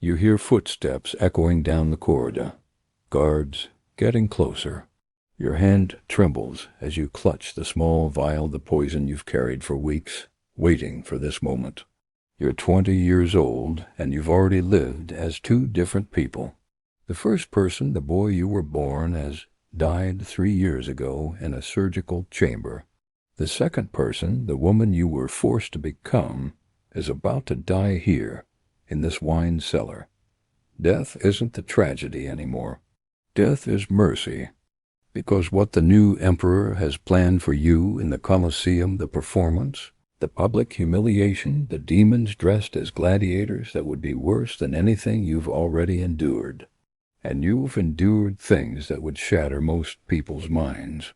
You hear footsteps echoing down the corridor. Guards getting closer. Your hand trembles as you clutch the small vial of the poison you've carried for weeks, waiting for this moment. You're 20 years old, and you've already lived as two different people. The first person, the boy you were born as, died 3 years ago in a surgical chamber. The second person, the woman you were forced to become, is about to die here, in this wine cellar. Death isn't the tragedy anymore. Death is mercy. Because what the new emperor has planned for you in the Colosseum, the performance, the public humiliation, the demons dressed as gladiators that would be worse than anything you've already endured. And you've endured things that would shatter most people's minds.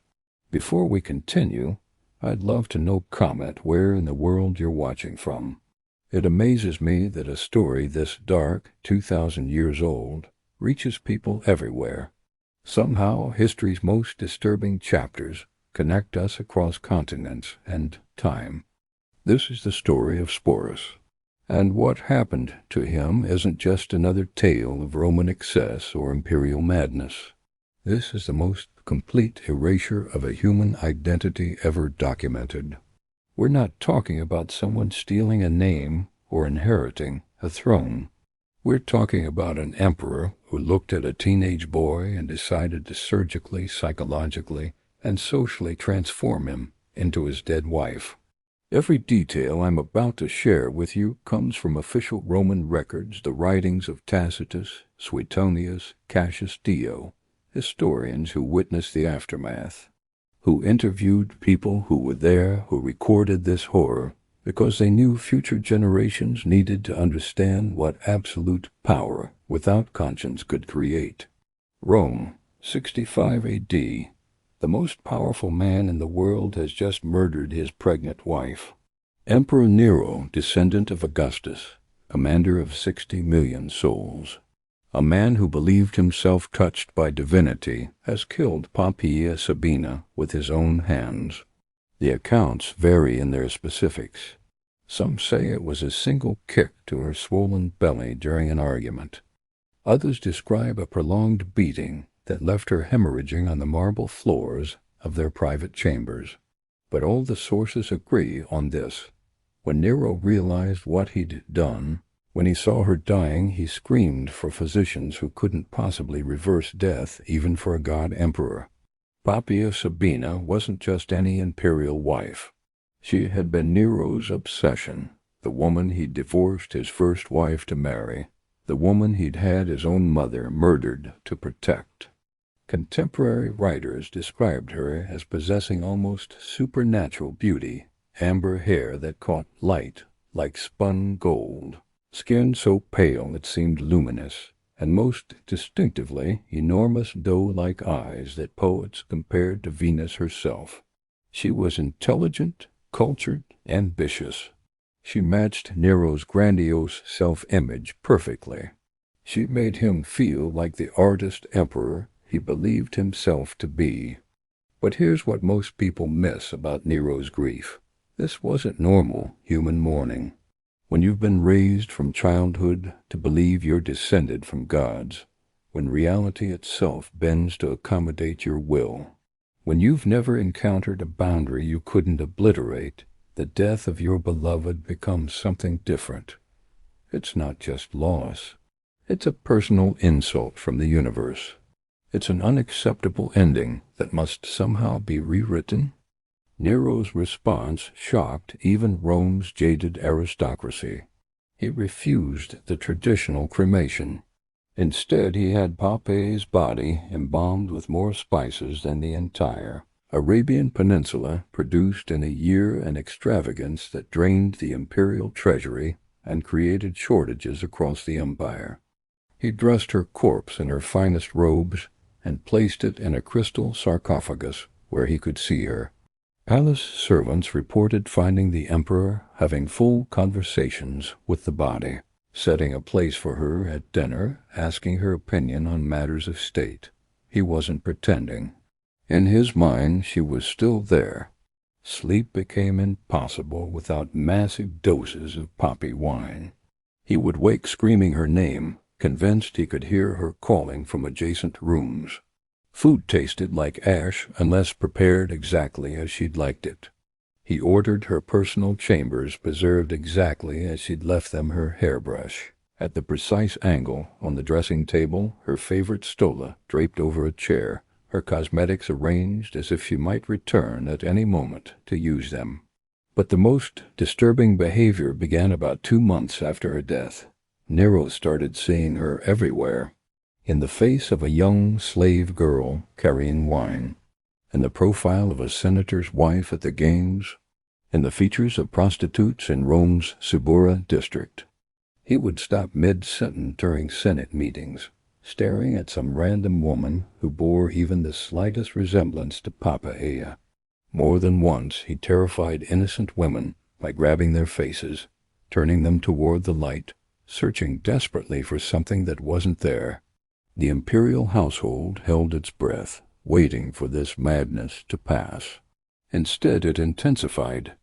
Before we continue, I'd love to know comment where in the world you're watching from. It amazes me that a story this dark, 2,000 years old, reaches people everywhere. Somehow, history's most disturbing chapters connect us across continents and time. This is the story of Sporus. And what happened to him isn't just another tale of Roman excess or imperial madness. This is the most complete erasure of a human identity ever documented. We're not talking about someone stealing a name or inheriting a throne. We're talking about an emperor who looked at a teenage boy and decided to surgically, psychologically, and socially transform him into his dead wife. Every detail I'm about to share with you comes from official Roman records, the writings of Tacitus, Suetonius, Cassius Dio, historians who witnessed the aftermath, who interviewed people who were there, who recorded this horror, because they knew future generations needed to understand what absolute power without conscience could create. Rome, 65 A.D. The most powerful man in the world has just murdered his pregnant wife. Emperor Nero, descendant of Augustus, commander of 60 million souls. A man who believed himself touched by divinity has killed Poppaea Sabina with his own hands. The accounts vary in their specifics. Some say it was a single kick to her swollen belly during an argument. Others describe a prolonged beating that left her hemorrhaging on the marble floors of their private chambers. But all the sources agree on this. When Nero realized what he'd done, when he saw her dying, he screamed for physicians who couldn't possibly reverse death even for a god emperor. Poppaea Sabina wasn't just any imperial wife. She had been Nero's obsession, the woman he'd divorced his first wife to marry, the woman he'd had his own mother murdered to protect. Contemporary writers described her as possessing almost supernatural beauty, amber hair that caught light like spun gold, skin so pale it seemed luminous, and most distinctively enormous doe-like eyes that poets compared to Venus herself. She was intelligent, cultured, ambitious. She matched Nero's grandiose self-image perfectly. She made him feel like the artist emperor he believed himself to be. But here's what most people miss about Nero's grief. This wasn't normal human mourning. When you've been raised from childhood to believe you're descended from gods, when reality itself bends to accommodate your will, when you've never encountered a boundary you couldn't obliterate, the death of your beloved becomes something different. It's not just loss. It's a personal insult from the universe. It's an unacceptable ending that must somehow be rewritten. Nero's response shocked even Rome's jaded aristocracy. He refused the traditional cremation. Instead, he had Pompey's body embalmed with more spices than the entire Arabian Peninsula produced in a year, an extravagance that drained the imperial treasury and created shortages across the empire. He dressed her corpse in her finest robes and placed it in a crystal sarcophagus where he could see her. Palace servants reported finding the emperor having full conversations with the body, setting a place for her at dinner, asking her opinion on matters of state. He wasn't pretending. In his mind, she was still there. Sleep became impossible without massive doses of poppy wine. He would wake screaming her name, convinced he could hear her calling from adjacent rooms. Food tasted like ash unless prepared exactly as she'd liked it. He ordered her personal chambers preserved exactly as she'd left them her hairbrush, at the precise angle on the dressing table, her favorite stola draped over a chair, her cosmetics arranged as if she might return at any moment to use them. But the most disturbing behavior began about 2 months after her death. Nero started seeing her everywhere, in the face of a young slave girl carrying wine, in the profile of a senator's wife at the games, in the features of prostitutes in Rome's Subura district. He would stop mid-sentence during Senate meetings, staring at some random woman who bore even the slightest resemblance to Poppaea. More than once he terrified innocent women by grabbing their faces, turning them toward the light, searching desperately for something that wasn't there. The imperial household held its breath, waiting for this madness to pass. Instead, it intensified.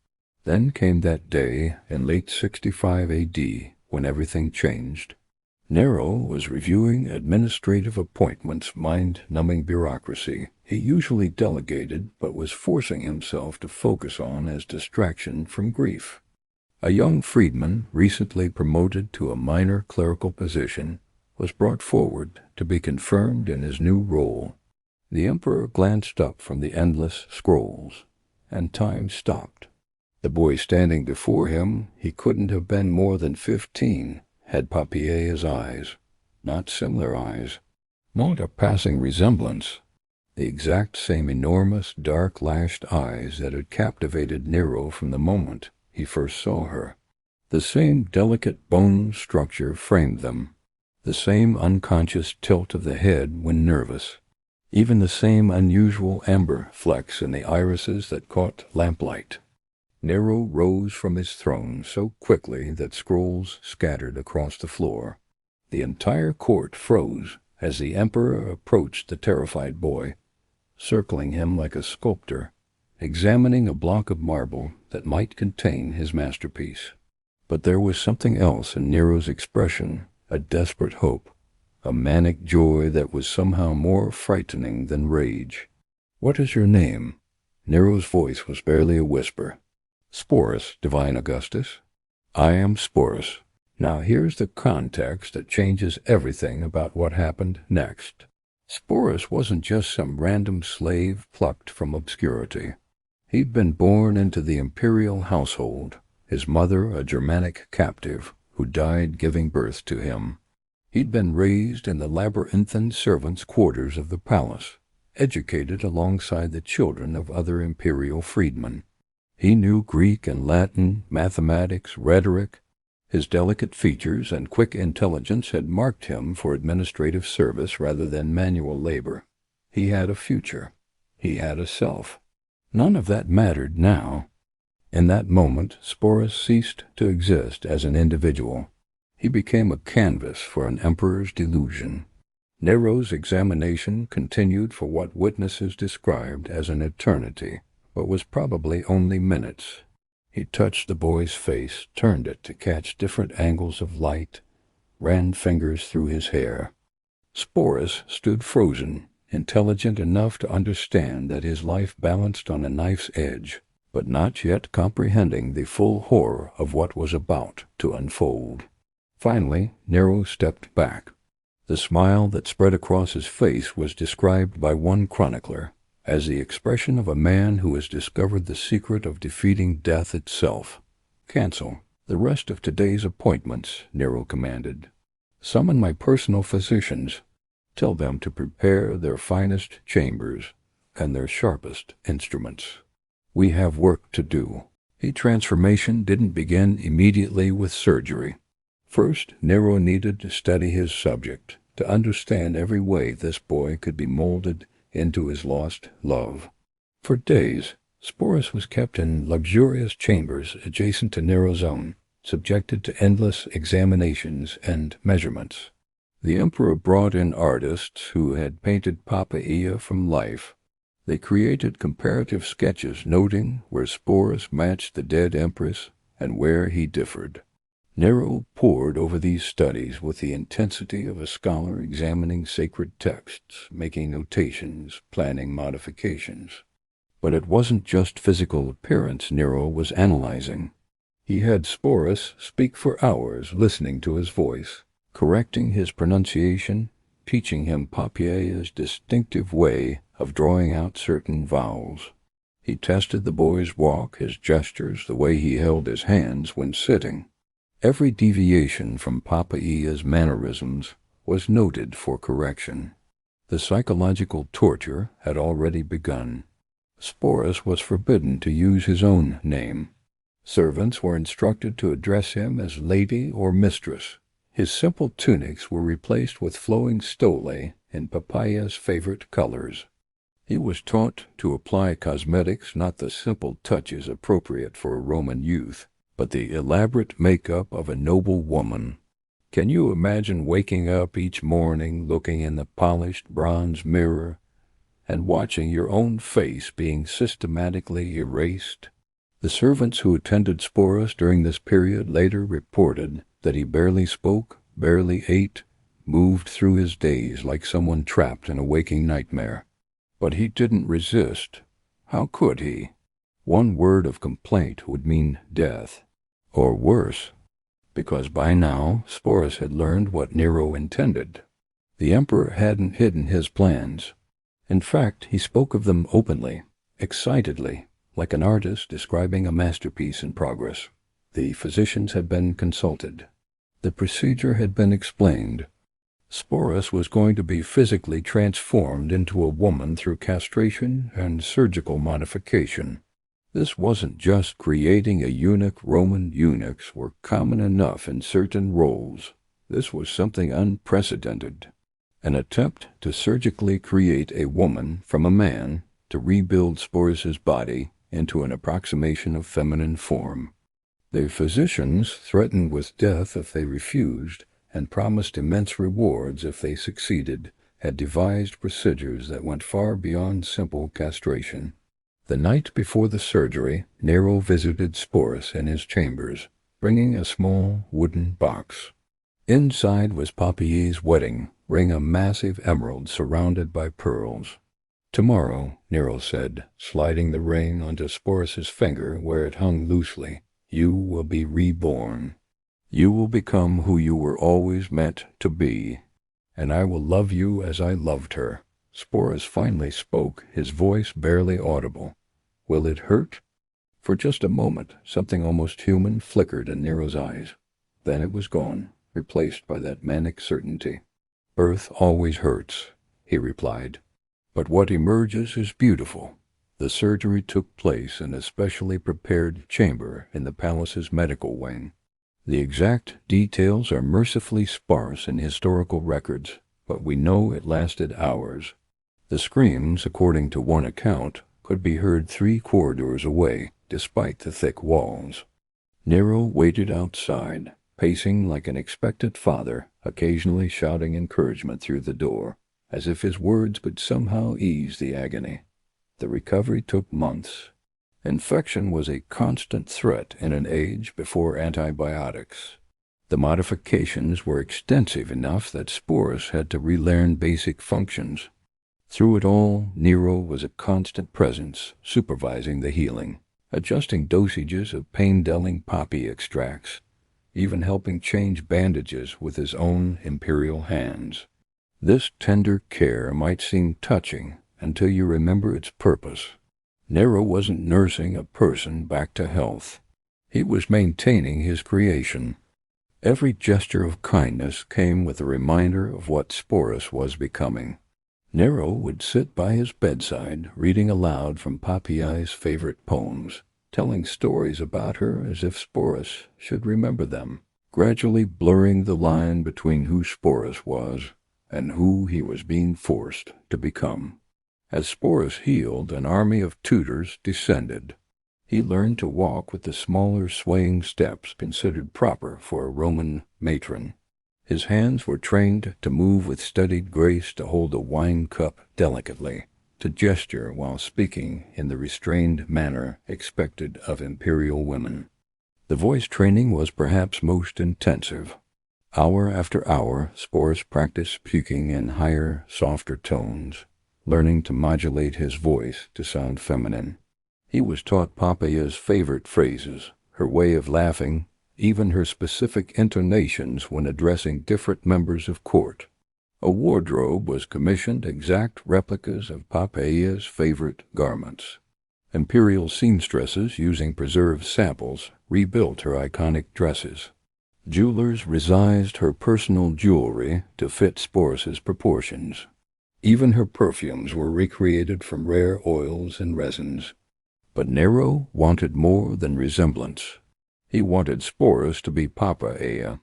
Then came that day in late 65 AD when everything changed. Nero was reviewing administrative appointments, mind-numbing bureaucracy he usually delegated but was forcing himself to focus on as distraction from grief. A young freedman, recently promoted to a minor clerical position, was brought forward to be confirmed in his new role. The emperor glanced up from the endless scrolls, and time stopped. The boy standing before him, he couldn't have been more than 15, had Poppaea's eyes, not similar eyes, not a passing resemblance, the exact same enormous, dark-lashed eyes that had captivated Nero from the moment he first saw her. The same delicate bone structure framed them, the same unconscious tilt of the head when nervous, even the same unusual amber flecks in the irises that caught lamplight. Nero rose from his throne so quickly that scrolls scattered across the floor. The entire court froze as the emperor approached the terrified boy, circling him like a sculptor, examining a block of marble that might contain his masterpiece. But there was something else in Nero's expression, a desperate hope, a manic joy that was somehow more frightening than rage. "What is your name?" Nero's voice was barely a whisper. "Sporus, Divine Augustus." "I am Sporus. Now here's the context that changes everything about what happened next." Sporus wasn't just some random slave plucked from obscurity. He'd been born into the imperial household, his mother a Germanic captive who died giving birth to him. He'd been raised in the labyrinthine servants' quarters of the palace, educated alongside the children of other imperial freedmen. He knew Greek and Latin, mathematics, rhetoric. His delicate features and quick intelligence had marked him for administrative service rather than manual labor. He had a future. He had a self. None of that mattered now. In that moment, Sporus ceased to exist as an individual. He became a canvas for an emperor's delusion. Nero's examination continued for what witnesses described as an eternity, but was probably only minutes. He touched the boy's face, turned it to catch different angles of light, ran fingers through his hair. Sporus stood frozen, intelligent enough to understand that his life balanced on a knife's edge, but not yet comprehending the full horror of what was about to unfold. Finally, Nero stepped back. The smile that spread across his face was described by one chronicler as the expression of a man who has discovered the secret of defeating death itself. "Cancel the rest of today's appointments," Nero commanded. "Summon my personal physicians. Tell them to prepare their finest chambers and their sharpest instruments. We have work to do." The transformation didn't begin immediately with surgery. First, Nero needed to study his subject, to understand every way this boy could be molded into his lost love. For days, Sporus was kept in luxurious chambers adjacent to Nero's own, subjected to endless examinations and measurements. The emperor brought in artists who had painted Poppaea from life. They created comparative sketches noting where Sporus matched the dead empress and where he differed. Nero pored over these studies with the intensity of a scholar examining sacred texts, making notations, planning modifications. But it wasn't just physical appearance Nero was analyzing. He had Sporus speak for hours, listening to his voice, correcting his pronunciation, teaching him Poppaea's distinctive way of drawing out certain vowels. He tested the boy's walk, his gestures, the way he held his hands when sitting. Every deviation from Poppaea's mannerisms was noted for correction. The psychological torture had already begun. Sporus was forbidden to use his own name. Servants were instructed to address him as lady or mistress. His simple tunics were replaced with flowing stole in Poppaea's favorite colors. He was taught to apply cosmetics, not the simple touches appropriate for a Roman youth, but the elaborate makeup of a noble woman. Can you imagine waking up each morning, looking in the polished bronze mirror, and watching your own face being systematically erased? The servants who attended Sporus during this period later reported that he barely spoke, barely ate, moved through his days like someone trapped in a waking nightmare. But he didn't resist. How could he? One word of complaint would mean death. Or worse, because by now Sporus had learned what Nero intended. The emperor hadn't hidden his plans. In fact, he spoke of them openly, excitedly, like an artist describing a masterpiece in progress. The physicians had been consulted. The procedure had been explained. Sporus was going to be physically transformed into a woman through castration and surgical modification. This wasn't just creating a eunuch. Roman eunuchs were common enough in certain roles. This was something unprecedented. An attempt to surgically create a woman from a man to rebuild Sporus's body into an approximation of feminine form. The physicians threatened with death if they refused and promised immense rewards if they succeeded, had devised procedures that went far beyond simple castration. The night before the surgery, Nero visited Sporus in his chambers, bringing a small wooden box. Inside was Poppaea's wedding ring, a massive emerald surrounded by pearls. "Tomorrow," Nero said, sliding the ring onto Sporus's finger where it hung loosely, "you will be reborn. You will become who you were always meant to be, and I will love you as I loved her." Sporus finally spoke, his voice barely audible. "Will it hurt?" For just a moment, something almost human flickered in Nero's eyes. Then it was gone, replaced by that manic certainty. "Birth always hurts," he replied. "But what emerges is beautiful." The surgery took place in a specially prepared chamber in the palace's medical wing. The exact details are mercifully sparse in historical records, but we know it lasted hours. The screams, according to one account, could be heard 3 corridors away, despite the thick walls. Nero waited outside, pacing like an expectant father, occasionally shouting encouragement through the door, as if his words would somehow ease the agony. The recovery took months. Infection was a constant threat in an age before antibiotics. The modifications were extensive enough that Sporus had to relearn basic functions. Through it all, Nero was a constant presence, supervising the healing, adjusting dosages of pain-dulling poppy extracts, even helping change bandages with his own imperial hands. This tender care might seem touching until you remember its purpose. Nero wasn't nursing a person back to health. He was maintaining his creation. Every gesture of kindness came with a reminder of what Sporus was becoming. Nero would sit by his bedside, reading aloud from Poppaea's favorite poems, telling stories about her as if Sporus should remember them, gradually blurring the line between who Sporus was and who he was being forced to become. As Sporus healed, an army of tutors descended. He learned to walk with the smaller swaying steps considered proper for a Roman matron. His hands were trained to move with studied grace, to hold a wine cup delicately, to gesture while speaking in the restrained manner expected of imperial women. The voice training was perhaps most intensive. Hour after hour, Sporus practiced speaking in higher, softer tones, learning to modulate his voice to sound feminine. He was taught Poppæa's favorite phrases, her way of laughing, even her specific intonations when addressing different members of court. A wardrobe was commissioned exact replicas of Poppæa's favorite garments. Imperial seamstresses, using preserved samples, rebuilt her iconic dresses. Jewelers resized her personal jewelry to fit Sporus's proportions. Even her perfumes were recreated from rare oils and resins. But Nero wanted more than resemblance. He wanted Sporus to be Poppæa.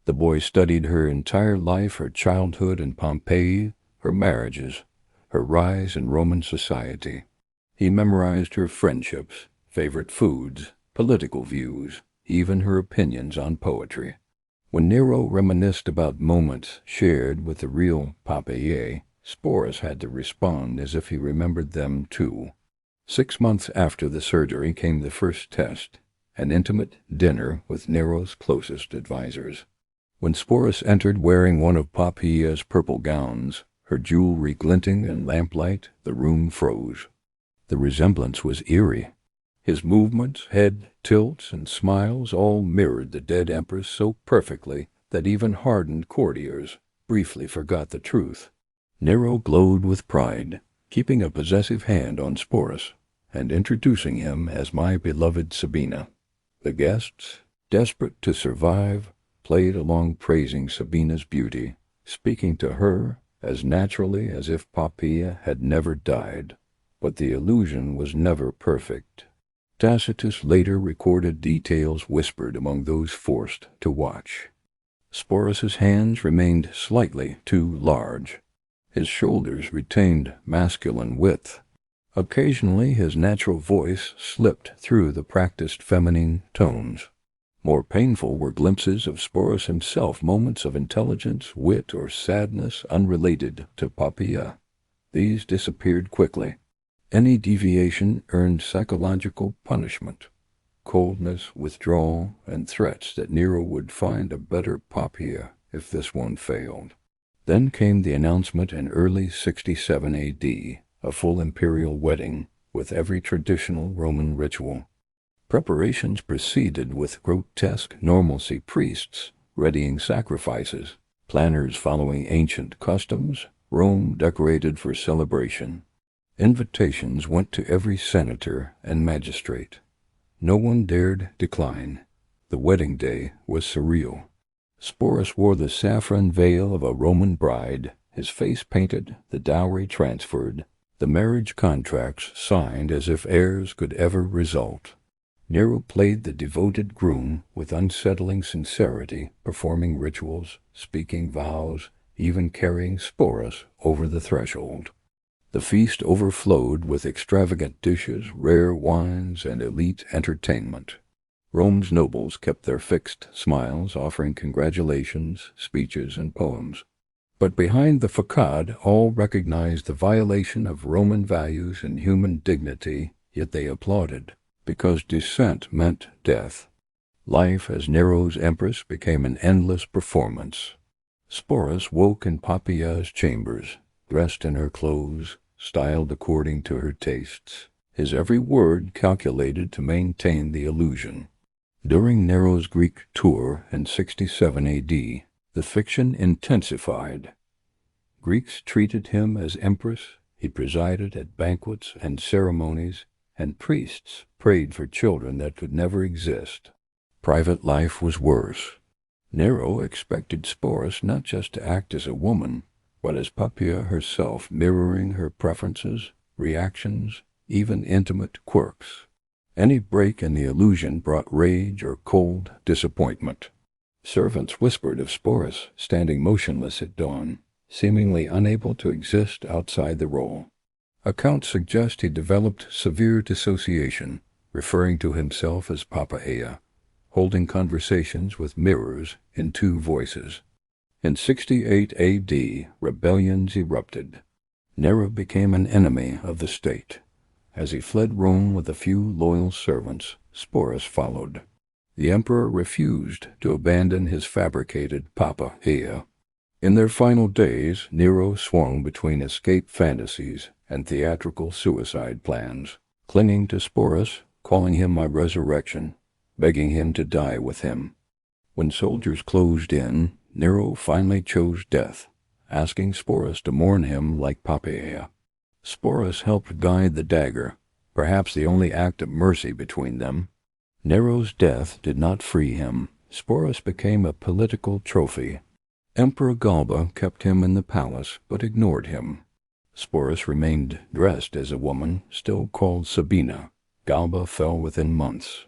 The boy studied her entire life, her childhood in Pompeii, her marriages, her rise in Roman society. He memorized her friendships, favorite foods, political views, even her opinions on poetry. When Nero reminisced about moments shared with the real Poppæa, Sporus had to respond as if he remembered them too. 6 months after the surgery came the first test, an intimate dinner with Nero's closest advisors. When Sporus entered wearing one of Poppæa's purple gowns, her jewelry glinting in lamplight, the room froze. The resemblance was eerie. His movements, head tilts, and smiles all mirrored the dead empress so perfectly that even hardened courtiers briefly forgot the truth. Nero glowed with pride, keeping a possessive hand on Sporus, and introducing him as my beloved Sabina. The guests, desperate to survive, played along praising Sabina's beauty, speaking to her as naturally as if Poppæa had never died. But the illusion was never perfect. Tacitus later recorded details whispered among those forced to watch. Sporus's hands remained slightly too large. His shoulders retained masculine width. Occasionally his natural voice slipped through the practiced feminine tones. More painful were glimpses of Sporus himself, moments of intelligence, wit, or sadness unrelated to Poppæa. These disappeared quickly. Any deviation earned psychological punishment, coldness, withdrawal, and threats that Nero would find a better Poppæa if this one failed. Then came the announcement in early 67 A.D., a full imperial wedding with every traditional Roman ritual. Preparations proceeded with grotesque normalcy, priests readying sacrifices, planners following ancient customs, Rome decorated for celebration. Invitations went to every senator and magistrate. No one dared decline. The wedding day was surreal. Sporus wore the saffron veil of a Roman bride, his face painted, the dowry transferred, the marriage contracts signed as if heirs could ever result. Nero played the devoted groom with unsettling sincerity, performing rituals, speaking vows, even carrying Sporus over the threshold. The feast overflowed with extravagant dishes, rare wines, and elite entertainment. Rome's nobles kept their fixed smiles, offering congratulations, speeches, and poems. But behind the facade, all recognized the violation of Roman values and human dignity, yet they applauded, because dissent meant death. Life as Nero's empress became an endless performance. Sporus woke in Poppæa's chambers, dressed in her clothes, styled according to her tastes, his every word calculated to maintain the illusion. During Nero's Greek tour in 67 A.D., the fiction intensified. Greeks treated him as empress, he presided at banquets and ceremonies, and priests prayed for children that could never exist. Private life was worse. Nero expected Sporus not just to act as a woman, but as Poppæa herself, mirroring her preferences, reactions, even intimate quirks. Any break in the illusion brought rage or cold disappointment. Servants whispered of Sporus standing motionless at dawn, seemingly unable to exist outside the role. Accounts suggest he developed severe dissociation, referring to himself as Poppæa, holding conversations with mirrors in two voices. In 68 A.D., rebellions erupted. Nero became an enemy of the state. As he fled Rome with a few loyal servants, Sporus followed. The emperor refused to abandon his fabricated paranoia. In their final days, Nero swung between escape fantasies and theatrical suicide plans, clinging to Sporus, calling him my resurrection, begging him to die with him. When soldiers closed in, Nero finally chose death, asking Sporus to mourn him like Poppaea. Sporus helped guide the dagger, perhaps the only act of mercy between them. Nero's death did not free him. Sporus became a political trophy. Emperor Galba kept him in the palace, but ignored him. Sporus remained dressed as a woman, still called Sabina. Galba fell within months.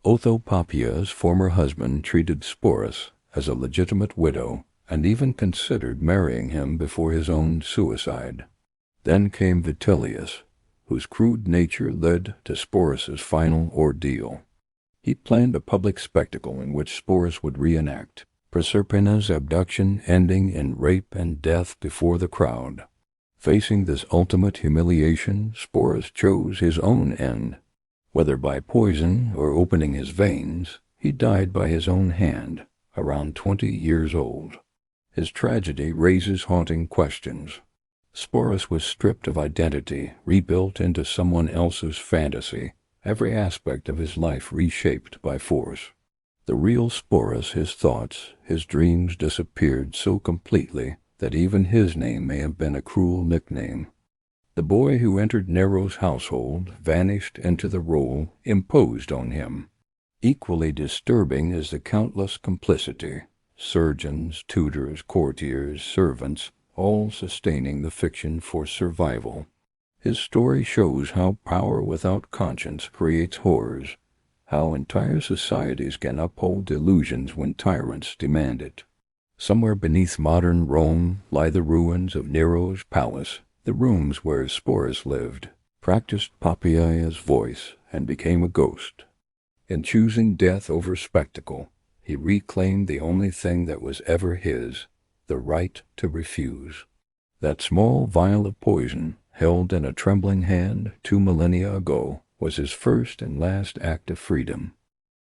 Otho Poppaea's former husband treated Sporus as a legitimate widow and even considered marrying him before his own suicide. Then came Vitellius, whose crude nature led to Sporus's final ordeal. He planned a public spectacle in which Sporus would reenact Proserpina's abduction, ending in rape and death before the crowd. Facing this ultimate humiliation, Sporus chose his own end. Whether by poison or opening his veins, he died by his own hand, around 20 years old. His tragedy raises haunting questions. Sporus was stripped of identity, rebuilt into someone else's fantasy, every aspect of his life reshaped by force. The real Sporus, his thoughts, his dreams disappeared so completely that even his name may have been a cruel nickname. The boy who entered Nero's household vanished into the role imposed on him. Equally disturbing is the countless complicity, surgeons, tutors, courtiers, servants, all sustaining the fiction for survival. His story shows how power without conscience creates horrors, how entire societies can uphold delusions when tyrants demand it. Somewhere beneath modern Rome lie the ruins of Nero's palace, the rooms where Sporus lived, practiced Poppaea's voice, and became a ghost. In choosing death over spectacle, he reclaimed the only thing that was ever his, the right to refuse. That small vial of poison, held in a trembling hand 2 millennia ago, was his first and last act of freedom.